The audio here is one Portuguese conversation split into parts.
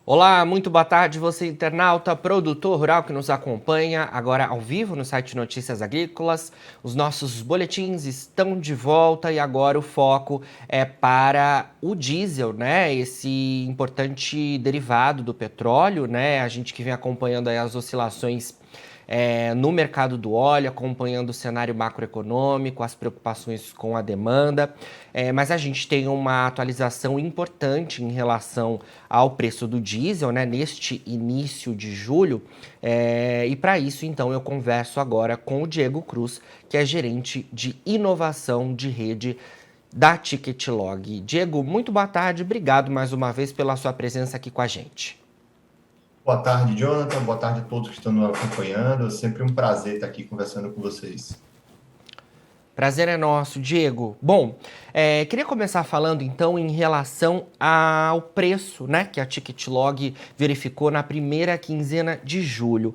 Olá, muito boa tarde, você internauta, produtor rural que nos acompanha agora ao vivo no site Notícias Agrícolas. Os nossos boletins estão de volta e agora o foco é para o diesel, né? Esse importante derivado do petróleo, né? A gente que vem acompanhando aí as oscilações no mercado do óleo, acompanhando o cenário macroeconômico, as preocupações com a demanda, mas a gente tem uma atualização importante em relação ao preço do diesel, né, neste início de julho, e para isso, então, eu converso agora com o Diego Cruz, que é gerente de inovação de rede da Ticketlog. Diego, muito boa tarde, obrigado mais uma vez pela sua presença aqui com a gente. Boa tarde, Jonathan. Boa tarde a todos que estão nos acompanhando. É sempre um prazer estar aqui conversando com vocês. Prazer é nosso, Diego. Bom, queria começar falando então em relação ao preço, né, que a Ticketlog verificou na primeira quinzena de julho.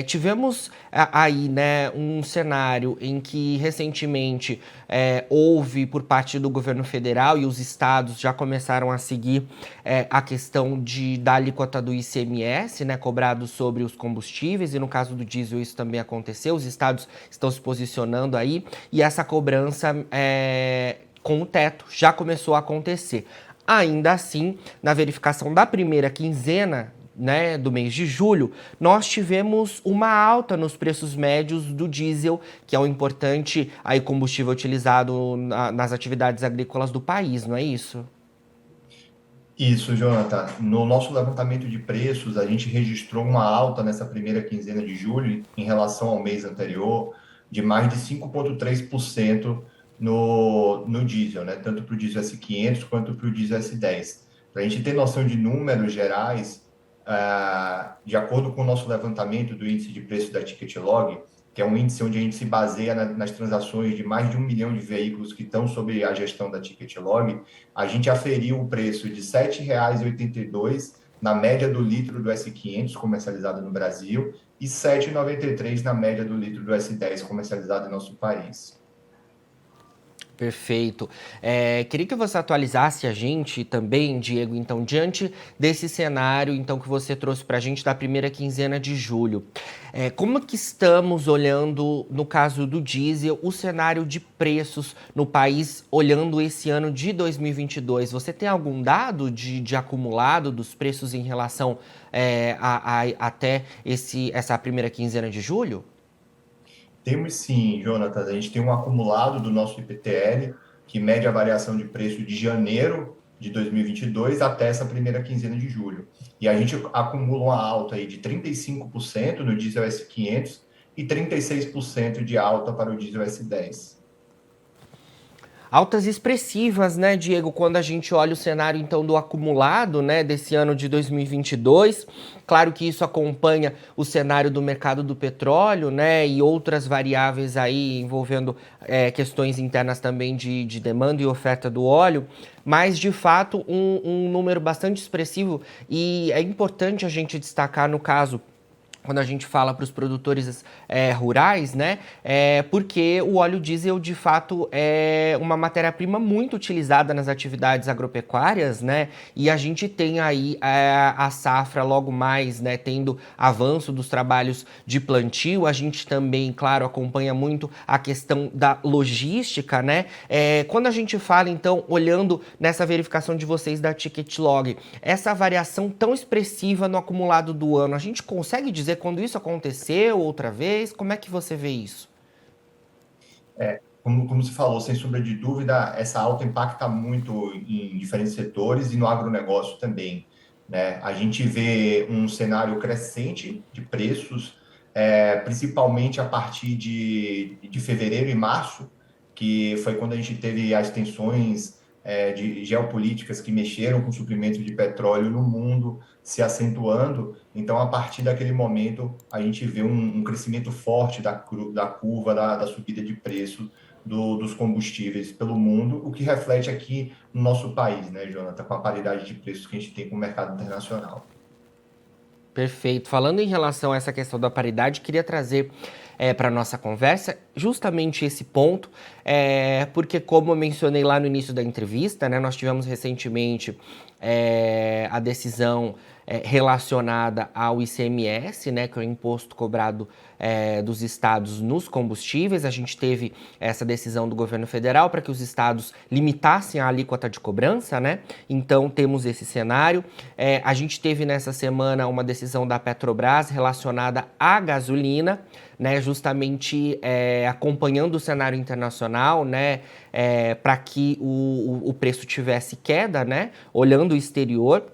Tivemos aí, né, um cenário em que recentemente houve por parte do governo federal e os estados já começaram a seguir a questão da alíquota do ICMS, né, cobrado sobre os combustíveis, e no caso do diesel isso também aconteceu. Os estados estão se posicionando aí e essa cobrança com o teto já começou a acontecer. Ainda assim, na verificação da primeira quinzena, né, do mês de julho, nós tivemos uma alta nos preços médios do diesel, que é um importante aí, combustível utilizado nas atividades agrícolas do país, não é isso? Isso, Jonathan. No nosso levantamento de preços, a gente registrou uma alta nessa primeira quinzena de julho em relação ao mês anterior de mais de 5,3% no diesel, né? Tanto para o diesel S500 quanto para o diesel S10. Para a gente ter noção de números gerais, de acordo com o nosso levantamento do índice de preço da Ticketlog, que é um índice onde a gente se baseia nas transações de mais de 1 milhão de veículos que estão sob a gestão da Ticketlog, a gente aferiu o preço de R$ 7,82 na média do litro do S500 comercializado no Brasil e R$ 7,93 na média do litro do S10 comercializado em nosso país. Perfeito. Queria que você atualizasse a gente também, Diego, então, diante desse cenário então que você trouxe para a gente da primeira quinzena de julho. Como que estamos olhando, no caso do diesel, o cenário de preços no país, olhando esse ano de 2022? Você tem algum dado de acumulado dos preços em relação até essa primeira quinzena de julho? Temos sim, Jonathan, a gente tem um acumulado do nosso IPTL, que mede a variação de preço de janeiro de 2022 até essa primeira quinzena de julho. E a gente acumula uma alta aí de 35% no diesel S500 e 36% de alta para o diesel S10. Altas expressivas, né, Diego, quando a gente olha o cenário então do acumulado, né, desse ano de 2022. Claro que isso acompanha o cenário do mercado do petróleo, né, e outras variáveis aí envolvendo questões internas também de demanda e oferta do óleo, mas de fato um número bastante expressivo, e é importante a gente destacar no caso quando a gente fala para os produtores rurais, né? Porque o óleo diesel, de fato, é uma matéria-prima muito utilizada nas atividades agropecuárias, né? E a gente tem aí a safra logo mais, né? Tendo avanço dos trabalhos de plantio. A gente também, claro, acompanha muito a questão da logística, né? Quando a gente fala, então, olhando nessa verificação de vocês da Ticketlog, essa variação tão expressiva no acumulado do ano, a gente consegue dizer quando isso aconteceu outra vez? Como é que você vê isso? Como você falou, sem sombra de dúvida, essa alta impacta muito em diferentes setores e no agronegócio também, né? A gente vê um cenário crescente de preços, principalmente a partir de fevereiro e março, que foi quando a gente teve as tensões, de geopolíticas que mexeram com o suprimento de petróleo no mundo se acentuando. Então, a partir daquele momento, a gente vê um crescimento forte da curva da subida de preço dos combustíveis pelo mundo, o que reflete aqui no nosso país, né, Jonathan, com a paridade de preços que a gente tem com o mercado internacional. Perfeito. Falando em relação a essa questão da paridade, queria trazer para a nossa conversa justamente esse ponto, porque como eu mencionei lá no início da entrevista, né, nós tivemos recentemente a decisão relacionada ao ICMS, né, que é o imposto cobrado dos estados nos combustíveis. A gente teve essa decisão do governo federal para que os estados limitassem a alíquota de cobrança, né? Então temos esse cenário. A gente teve nessa semana uma decisão da Petrobras relacionada à gasolina, né, justamente acompanhando o cenário internacional, né, para que o preço tivesse queda, né, olhando o exterior.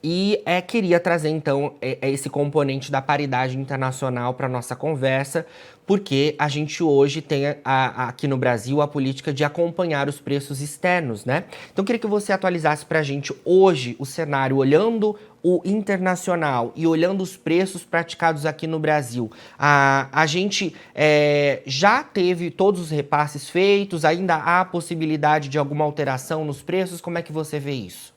E queria trazer, então, esse componente da paridade internacional para a nossa conversa, porque a gente hoje tem aqui no Brasil a política de acompanhar os preços externos, né? Então, queria que você atualizasse para a gente hoje o cenário, olhando o internacional e olhando os preços praticados aqui no Brasil. A gente já teve todos os repasses feitos, ainda há possibilidade de alguma alteração nos preços? Como é que você vê isso?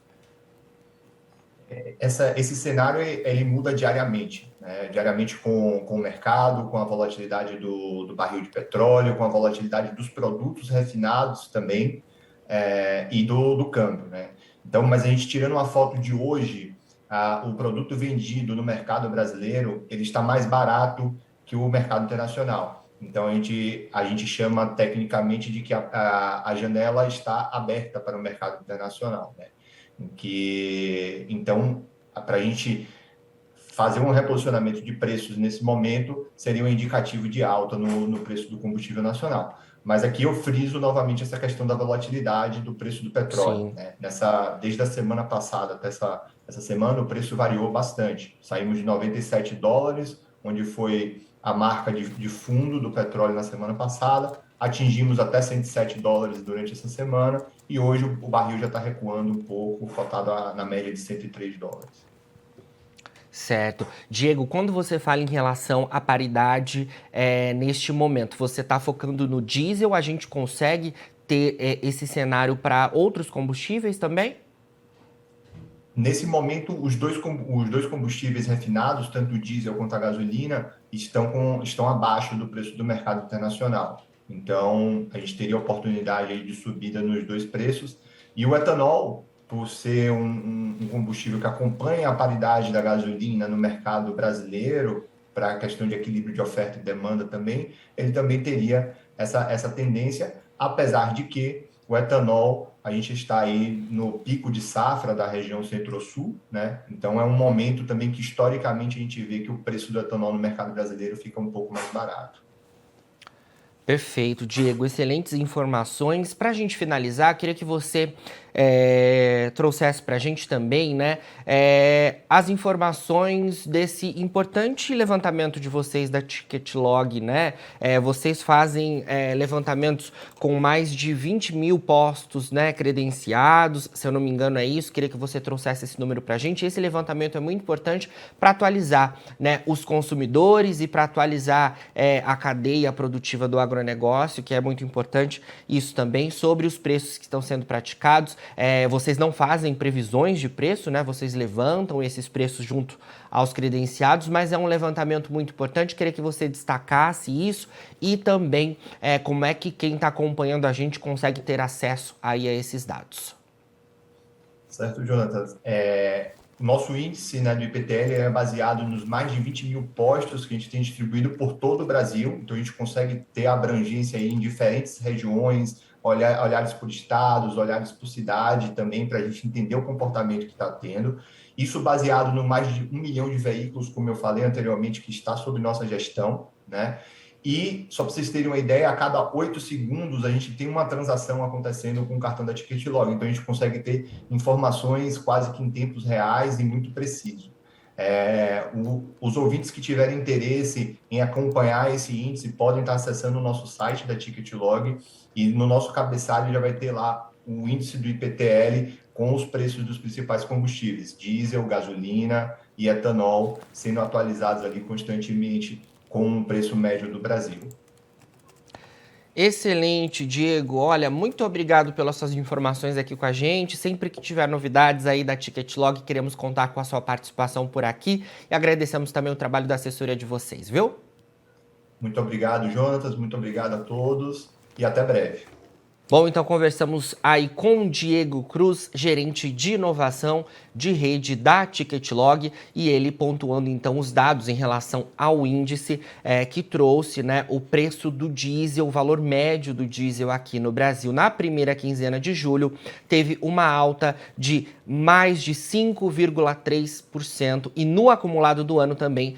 Esse cenário ele muda diariamente, né? Diariamente com o mercado, com a volatilidade do barril de petróleo, com a volatilidade dos produtos refinados também, e do câmbio, né? Então, mas a gente tirando uma foto de hoje, o produto vendido no mercado brasileiro ele está mais barato que o mercado internacional. Então a gente chama tecnicamente de que a janela está aberta para o mercado internacional, né? Então, para a gente fazer um reposicionamento de preços nesse momento, seria um indicativo de alta no preço do combustível nacional. Mas aqui eu friso novamente essa questão da volatilidade do preço do petróleo, Sim. né? Desde a semana passada até essa semana, o preço variou bastante. Saímos de $97, onde foi a marca de fundo do petróleo na semana passada, atingimos até $107 durante essa semana, e hoje o barril já está recuando um pouco, cotado na média de $103. Certo. Diego, quando você fala em relação à paridade neste momento, você está focando no diesel? A gente consegue ter esse cenário para outros combustíveis também? Nesse momento, os dois combustíveis refinados, tanto o diesel quanto a gasolina, estão abaixo do preço do mercado internacional. Então, a gente teria oportunidade aí de subida nos dois preços. E o etanol, por ser um combustível que acompanha a paridade da gasolina no mercado brasileiro, para a questão de equilíbrio de oferta e demanda também, ele também teria essa tendência, apesar de que o etanol, a gente está aí no pico de safra da região Centro-Sul, né? Então é um momento também que historicamente a gente vê que o preço do etanol no mercado brasileiro fica um pouco mais barato. Perfeito, Diego. Excelentes informações. Para a gente finalizar, queria que você trouxesse para a gente também, né, as informações desse importante levantamento de vocês da Ticketlog, né? Vocês fazem levantamentos com mais de 20 mil postos, né, credenciados, se eu não me engano é isso. Queria que você trouxesse esse número para a gente. Esse levantamento é muito importante para atualizar, né, os consumidores e para atualizar a cadeia produtiva do agronegócio, que é muito importante isso também, sobre os preços que estão sendo praticados. Vocês não fazem previsões de preço, né? Vocês levantam esses preços junto aos credenciados, mas é um levantamento muito importante. Queria que você destacasse isso e também como é que quem está acompanhando a gente consegue ter acesso aí a esses dados. Certo, Jonathan? O nosso índice, né, do IPTL é baseado nos mais de 20 mil postos que a gente tem distribuído por todo o Brasil. Então, a gente consegue ter abrangência aí em diferentes regiões, olhares por estados, olhares por cidade também, para a gente entender o comportamento que está tendo. Isso baseado no mais de 1 milhão de veículos, como eu falei anteriormente, que está sob nossa gestão, né? E, só para vocês terem uma ideia, a cada 8 segundos a gente tem uma transação acontecendo com o cartão da Ticketlog. Então, a gente consegue ter informações quase que em tempos reais e muito preciso. Os ouvintes que tiverem interesse em acompanhar esse índice podem estar acessando o nosso site da Ticketlog, e no nosso cabeçalho já vai ter lá o índice do IPTL com os preços dos principais combustíveis, diesel, gasolina e etanol, sendo atualizados ali constantemente com o preço médio do Brasil. Excelente, Diego. Olha, muito obrigado pelas suas informações aqui com a gente. Sempre que tiver novidades aí da Ticketlog, queremos contar com a sua participação por aqui e agradecemos também o trabalho da assessoria de vocês, viu? Muito obrigado, Jonatas. Muito obrigado a todos e até breve. Bom, então conversamos aí com Diego Cruz, gerente de inovação de rede da Ticketlog, e ele pontuando então os dados em relação ao índice que trouxe, né, o preço do diesel, o valor médio do diesel aqui no Brasil. Na primeira quinzena de julho, teve uma alta de mais de 5,3% e no acumulado do ano também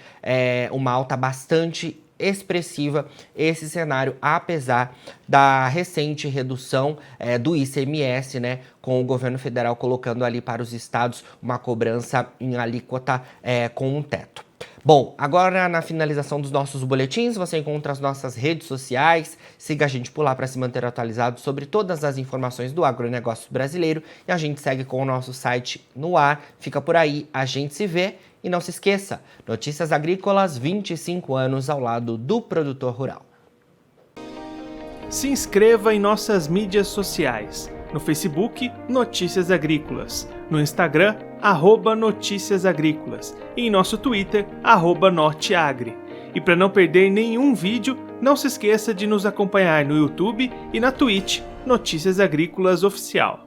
uma alta bastante expressiva esse cenário, apesar da recente redução do ICMS, né, com o governo federal colocando ali para os estados uma cobrança em alíquota com um teto. Bom, agora na finalização dos nossos boletins, você encontra as nossas redes sociais, siga a gente por lá para se manter atualizado sobre todas as informações do agronegócio brasileiro e a gente segue com o nosso site no ar, fica por aí, a gente se vê e não se esqueça, Notícias Agrícolas, 25 anos ao lado do produtor rural. Se inscreva em nossas mídias sociais. No Facebook, Notícias Agrícolas. No Instagram, @Notícias Agrícolas. E em nosso Twitter, @Norteagri. E para não perder nenhum vídeo, não se esqueça de nos acompanhar no YouTube e na Twitch, Notícias Agrícolas Oficial.